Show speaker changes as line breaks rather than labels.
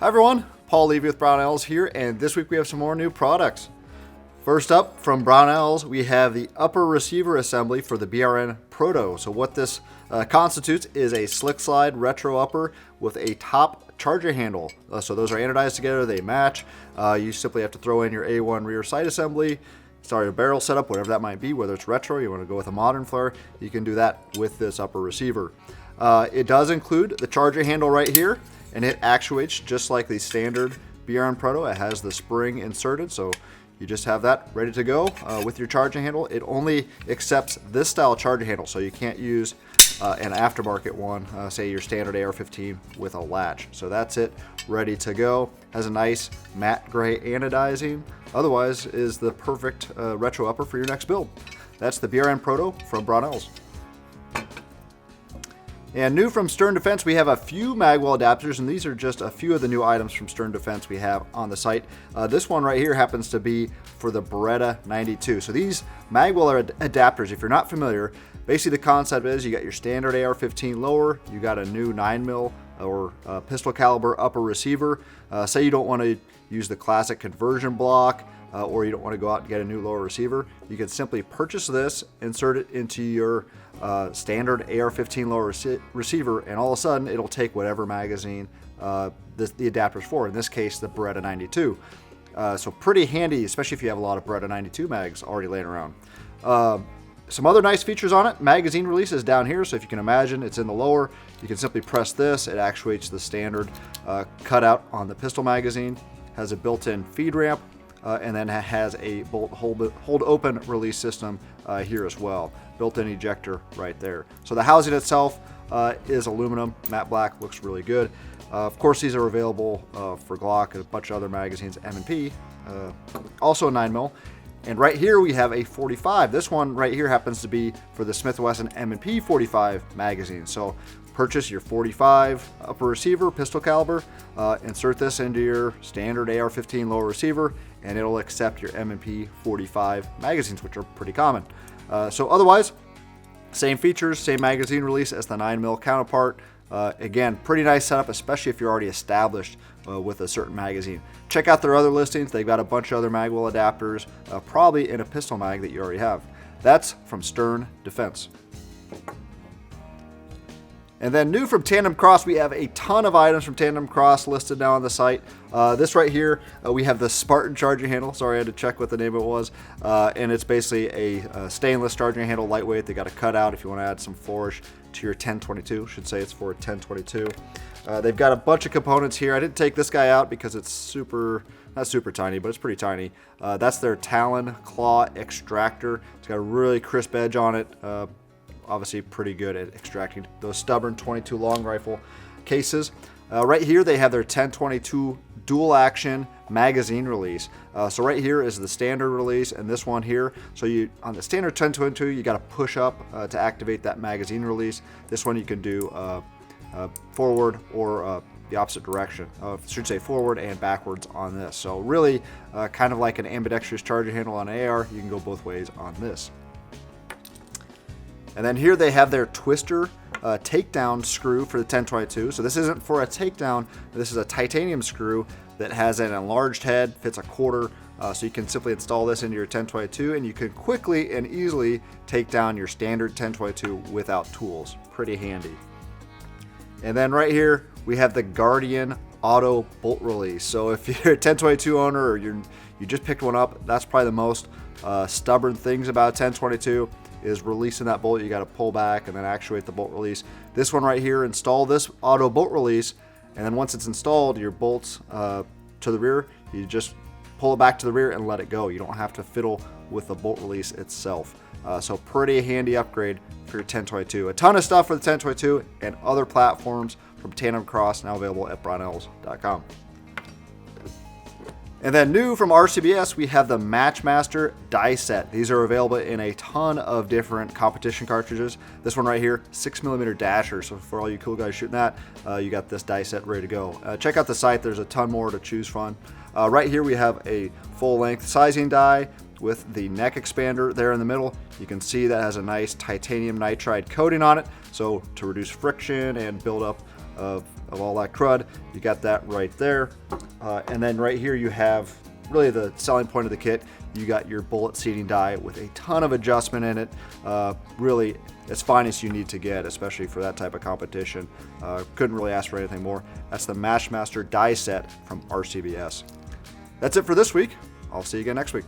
Hi everyone, Paul Levy with Brownells here, and this week we have some more new products. First up, from Brownells, we have the upper receiver assembly for the BRN-Proto. So what this constitutes is a slick slide retro upper with a top charger handle. So those are anodized together, they match. You simply have to throw in your A1 rear sight assembly, a barrel setup, whatever that might be, whether it's retro, you want to go with a modern flare, you can do that with this upper receiver. It does include the charger handle right here, and it actuates just like the standard BRN-Proto. It has the spring inserted, so you just have that ready to go with your charging handle. It only accepts this style charging handle, so you can't use an aftermarket one, say your standard AR-15 with a latch. So that's it, ready to go. Has a nice matte gray anodizing. Otherwise is the perfect retro upper for your next build. That's the BRN-Proto from Brownells. And new from Stern Defense, we have a few magwell adapters, and these are just a few of the new items from Stern Defense we have on the site. This one right here happens to be for the Beretta 92. So these magwell adapters, if you're not familiar, basically the concept is you got your standard AR-15 lower, you got a new 9mm or pistol caliber upper receiver. Say you don't want to use the classic conversion block, or you don't want to go out and get a new lower receiver, you can simply purchase this, insert it into your standard AR-15 lower receiver, and all of a sudden it'll take whatever magazine the adapter's for, in this case the Beretta 92. So pretty handy, especially if you have a lot of Beretta 92 mags already laying around. Some other nice features on it, magazine release is down here, so if you can imagine it's in the lower, you can simply press this, it actuates the standard cutout on the pistol magazine, has a built-in feed ramp, and then has a bolt hold open release system here as well. Built-in ejector right there. So the housing itself is aluminum, matte black, looks really good. Of course, these are available for Glock and a bunch of other magazines, M&P, also 9mm. And right here we have a 45. This one right here happens to be for the Smith Wesson M&P 45 magazine. So purchase your 45 upper receiver, pistol caliber, insert this into your standard AR-15 lower receiver, and it'll accept your M&P 45 magazines, which are pretty common. So otherwise, same features, same magazine release as the 9mm counterpart. Again, pretty nice setup, especially if you're already established with a certain magazine. Check out their other listings. They've got a bunch of other magwell adapters, probably in a pistol mag that you already have. That's from Stern Defense. And then new from Tandemkross, we have a ton of items from Tandemkross listed now on the site. This right here, we have the Spartan charging handle. Sorry, I had to check what the name of it was. And it's basically a stainless charging handle, lightweight. They got a cutout if you want to add some flourish to your 1022. Should say it's for a 1022. They've got a bunch of components here. I didn't take this guy out because it's not super tiny, but it's pretty tiny. That's their Talon claw extractor. It's got a really crisp edge on it. Obviously pretty good at extracting those stubborn 22 long rifle cases. Right here they have their 1022 dual action magazine release. So right here is the standard release, and this one here, so you on the standard 1022 you got to push up to activate that magazine release. This one you can do forward or the opposite direction. I should say forward and backwards on this. So really kind of like an ambidextrous charging handle on AR, you can go both ways on this. And then here they have their twister takedown screw for the 1022. So this isn't for a takedown, this is a titanium screw that has an enlarged head, fits a quarter, so you can simply install this into your 1022 and you can quickly and easily take down your standard 1022 without tools. Pretty handy. And then right here we have the Guardian auto bolt release. So if you're a 1022 owner or you just picked one up, that's probably the most stubborn things about 1022 is releasing that bolt. You got to pull back and then actuate the bolt release. This one right here, install this auto bolt release, and then once it's installed, your bolts to the rear, you just pull it back to the rear and let it go. You don't have to fiddle with the bolt release itself. So pretty handy upgrade for your 1022. A ton of stuff for the 1022 and other platforms from Tandemkross, now available at Brownells.com. And then new from RCBS, we have the MatchMaster die set. These are available in a ton of different competition cartridges. This one right here, 6mm dasher. So for all you cool guys shooting that, you got this die set ready to go. Check out the site. There's a ton more to choose from. Right here we have a full-length sizing die with the neck expander there in the middle. You can see that has a nice titanium nitride coating on it. So to reduce friction and build up of of all that crud. You got that right there. And then right here you have really the selling point of the kit. You got your bullet seating die with a ton of adjustment in it. Really as fine as you need to get, especially for that type of competition. Couldn't really ask for anything more. That's the MatchMaster die set from RCBS. That's it for this week. I'll see you again next week.